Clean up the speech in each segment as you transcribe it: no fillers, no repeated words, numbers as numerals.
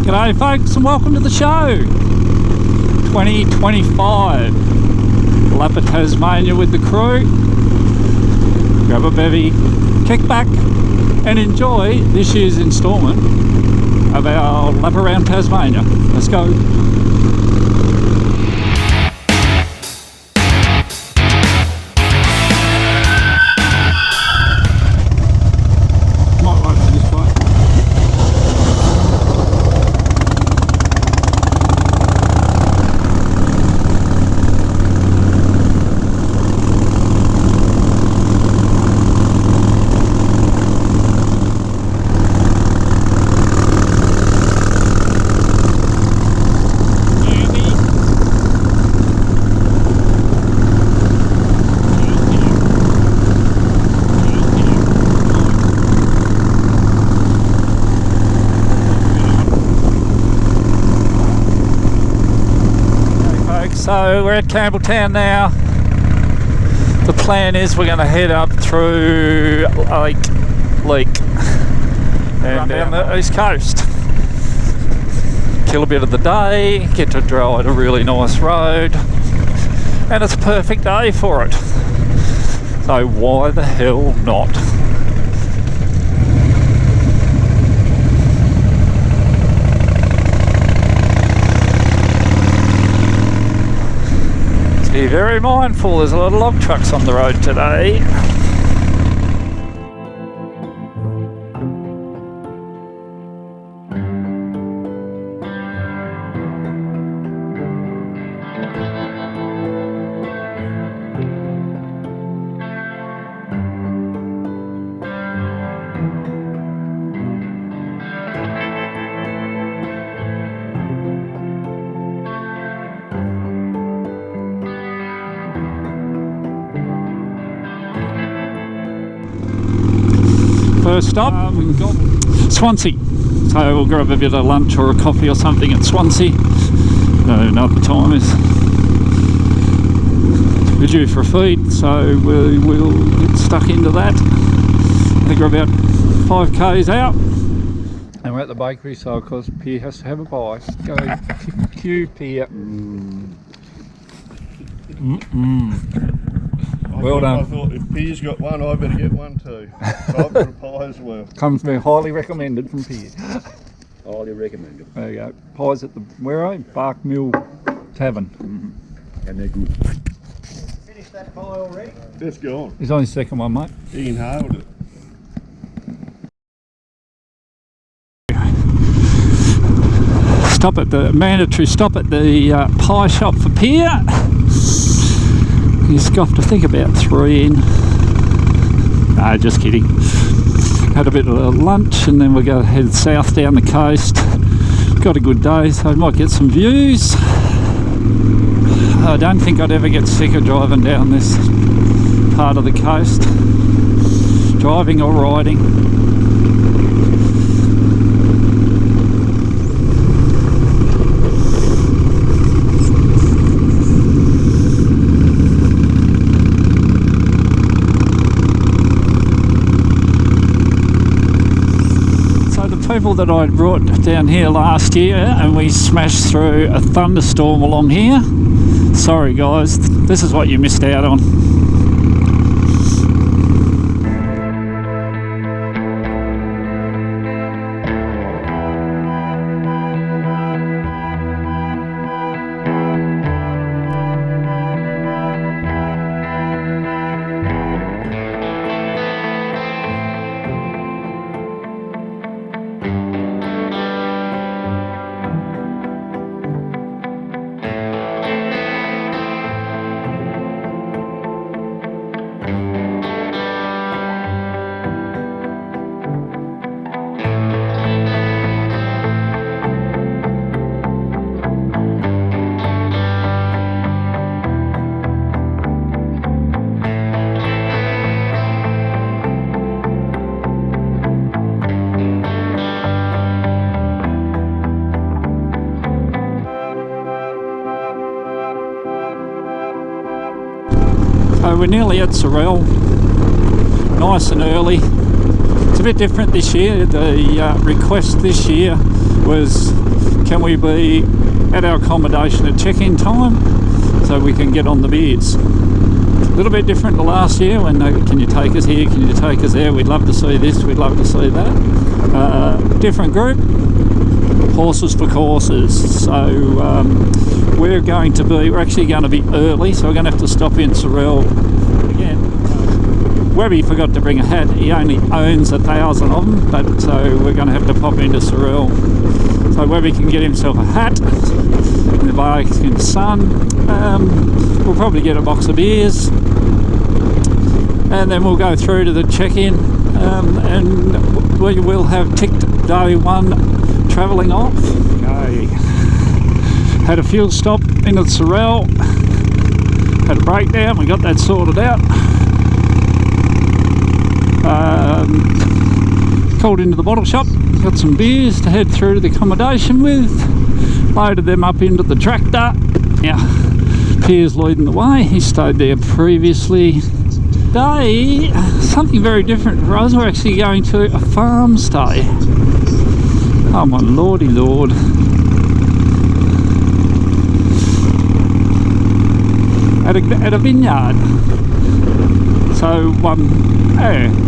G'day folks and welcome to the show. 2025. Lap of Tasmania with the crew. Grab a bevy, kick back and enjoy this year's instalment of our lap around Tasmania. Let's go. So we're at Campbelltown now. The plan is we're going to head up through Leak and down the east coast. Kill a bit of the day, get to drive a really nice road, and it's a perfect day for it. So why the hell not? Be very mindful, there's a lot of log trucks on the road today. First stop, Swansea. So we'll grab a bit of lunch or a coffee or something at Swansea. Another time is we're due for a feed, so we'll get stuck into that. I think we're about 5k's out. And we're at the bakery, so of course Pierre has to have a bite. Go Q Pierre. Well done. I thought if Pierre's got one, I better get one too. So I've got a pie as well. Comes to me highly recommended from Pierre. Highly recommended. There you go. Pies at the, where are you? Bark Mill Tavern. And they're good. Finished that pie already? That's gone. He's on his second one, mate. He inhaled it. Stop at the mandatory stop at the pie shop for Pierre. He's got to think about 3 in. No, just kidding. Had a bit of lunch and then we're going to head south down the coast. Got a good day, so I might get some views. I don't think I'd ever get sick of driving down this part of the coast. Driving or riding. People that I brought down here last year and we smashed through a thunderstorm along here. Sorry guys, this is what you missed out on. So we're nearly at Sorel, nice and early. It's a bit different this year. The request this year was, can we be at our accommodation at check-in time so we can get on the beers? A little bit different to last year when can you take us here, can you take us there, we'd love to see this, we'd love to see that. Different group, horses for courses. So we're actually going to be early, so we're going to have to stop in Sorel again. Webby forgot to bring a hat. He only owns 1,000 of them, but so we're going to have to pop into Sorel so Webby can get himself a hat in the Barking sun. We'll probably get a box of beers, and then we'll go through to the check-in, and we will have ticked day one travelling off. Okay. Had a fuel stop in at Sorel, had a breakdown, we got that sorted out. Called into the bottle shop, got some beers to head through to the accommodation with, loaded them up into the tractor. Now, Pierre's leading the way, he stayed there previously. Today, something very different for us, we're actually going to a farm stay. Oh my lordy lord. At a vineyard. So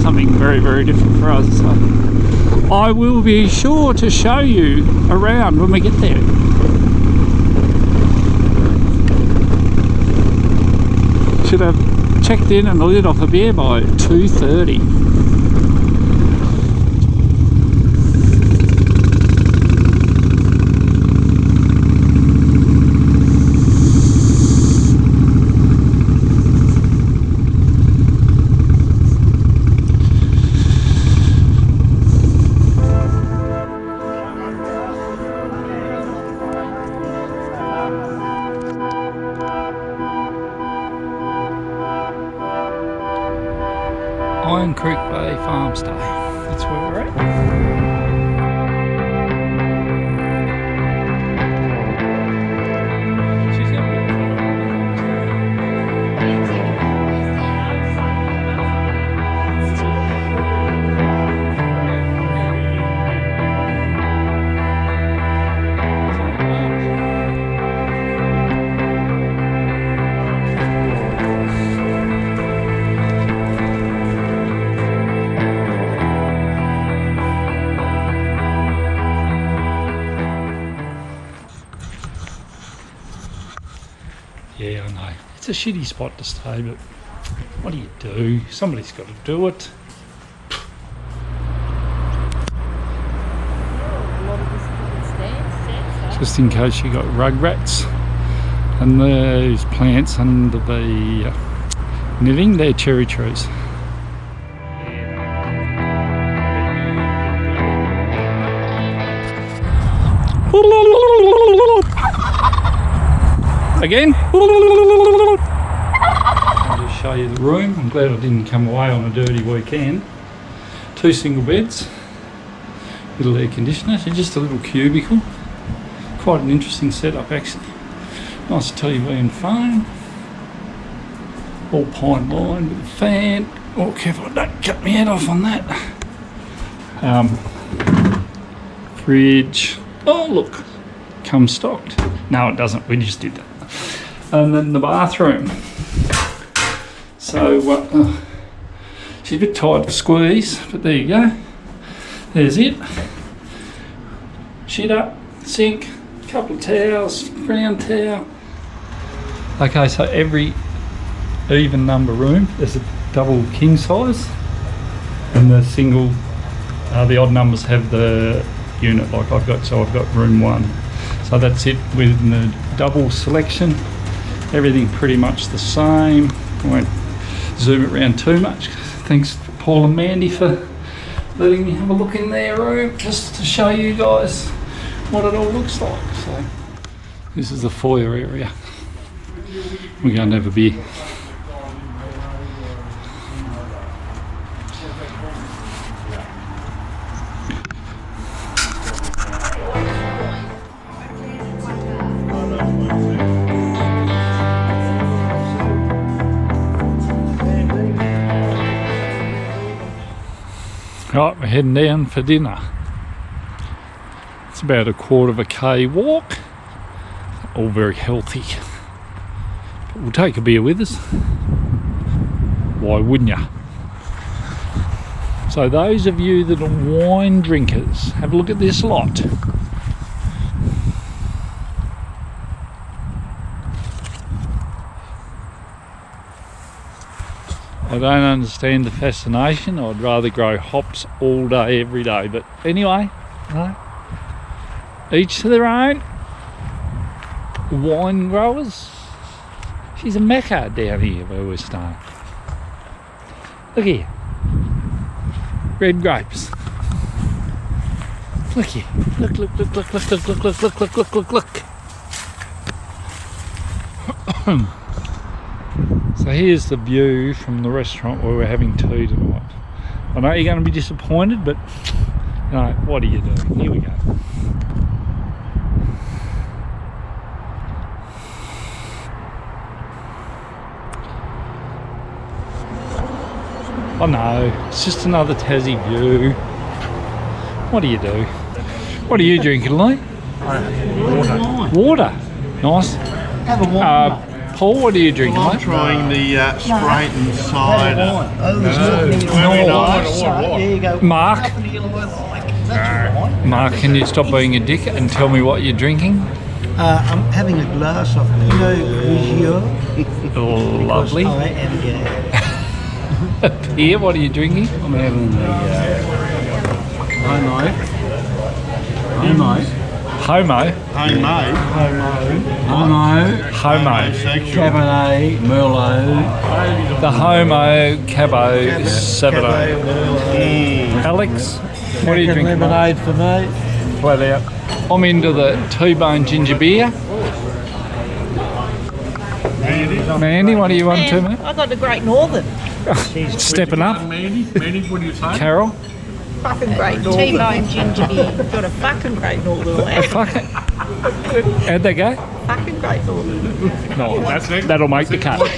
something very, very different for us. So I will be sure to show you around when we get there. Should have checked in and lit off a beer by 2:30. Iron Creek Bay Farm Stay. That's where we're at. Yeah, I know. It's a shitty spot to stay, but what do you do? Somebody's got to do it. Just in case you got rug rats. And those plants under the knitting, they're cherry trees. Again. I'll just show you the room. I'm glad I didn't come away on a dirty weekend. 2 single beds, little air conditioner, so just a little cubicle. Quite an interesting setup actually. Nice TV and phone. All pine lined with a fan. Oh, careful, don't cut my head off on that. Fridge. Oh look, comes stocked. No, it doesn't. We just did that. And then the bathroom. So she's a bit tight to squeeze, but there you go. There's it. Shit up, sink, couple of towels, brown towel. Okay, so every even number room, there's a double king size, and the single, the odd numbers have the unit like I've got. So I've got room 1. So that's it with the double selection. Everything pretty much the same. I won't zoom it around too much. Thanks Paul and Mandy for letting me have a look in their room just to show you guys what it all looks like. So this is the foyer area. We're going to have a beer. Right, we're heading down for dinner. It's about a 1/4 walk. All very healthy. But we'll take a beer with us. Why wouldn't ya? So those of you that are wine drinkers, have a look at this lot. I don't understand the fascination. I'd rather grow hops all day, every day. But anyway, no. Each to their own. Wine growers. She's a mecca down here where we're staying. Look here. Red grapes. Look here. Look, look, look, look, look, look, look, look, look, look, look, look, look. So here's the view from the restaurant where we're having tea tonight. I know you're going to be disappointed, but you know, what are you doing? Here we go. Oh no, it's just another Tassie view. What do you do? What are you drinking, Lee? Water. Water. Nice. Have a wine. Paul, what are you drinking, I'm mate? trying the Sprayton cider. Oh, there's No. very nice. There you go. Mark? Nothing you like. That's your wine. Mark, can you stop being a dick and tell me what you're drinking? I'm having a glass of Pinot Grigio. Oh, lovely. I am Here, what are you drinking? I'm having the Homo. Homemade. Homosexual. Cabernet Merlot. The Homo Cabo Sabato. Alex, what are you drinking? mate? Lemonade for me. Flat out. I'm into the T-bone ginger beer. Mandy, what do you want to, mate? I got the Great Northern. Stepping up. Mandy, what do you say? Carol? Fucking Great Northern. T-bone ginger beer. Got a fucking Great Northern. Fuck it. How'd they go? Fucking Great Northern. No, that'll make the cut. What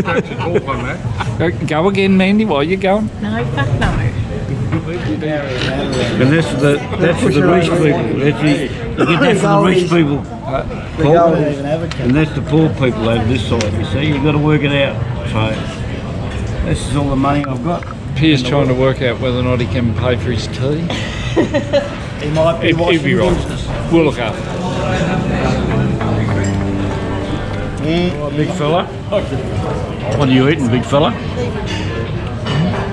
makes you talk on that? Go again, Mandy, while you're going. No, fuck no. And that's for the rich people. You get that for the rich people. Paul. And that's the poor people over this side, you see. You've got to work it out. So, this is all the money I've got. Pierre's trying to work out whether or not he can pay for his tea. He might be He'll be right. We'll look after him. Big fella. What are you eating, big fella?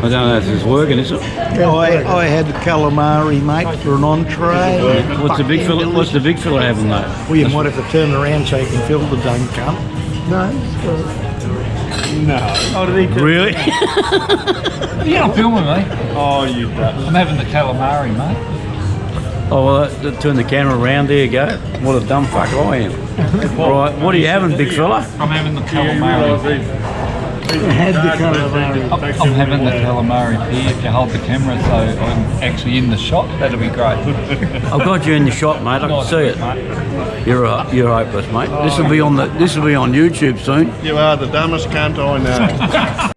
I don't know if it's working, is it? I had the calamari, mate, for an entree. What's the big fella having, though? Well, you might have to turn around so you can feel the dumb cunt. No. Oh, did he Really? You're not filming me. Oh, you duck. I'm having the calamari, mate. Oh, well, turn the camera around. There you go. What a dumb fuck I am. Right, what are you having, big fella? I'm having the calamari. I had the calamari. I'm having the calamari here. If you hold the camera so I'm actually in the shot, that'll be great. I've got you in the shot, mate. I can see it. You're hopeless, mate. This will be on YouTube soon. You are the dumbest cunt I know.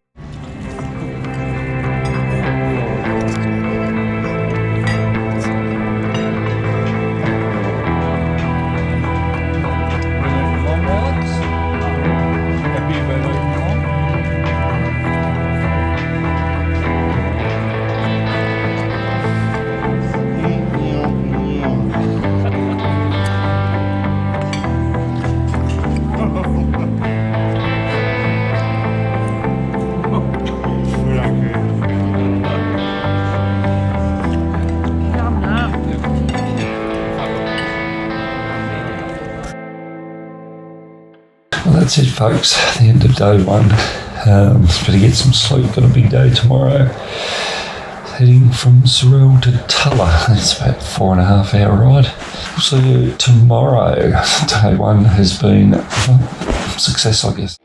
That's it, folks. The end of day one. Better get some sleep. Got a big day tomorrow. Heading from Surreal to Tulla. It's about 4.5 hour ride. We'll see you tomorrow. Day one has been a success, I guess.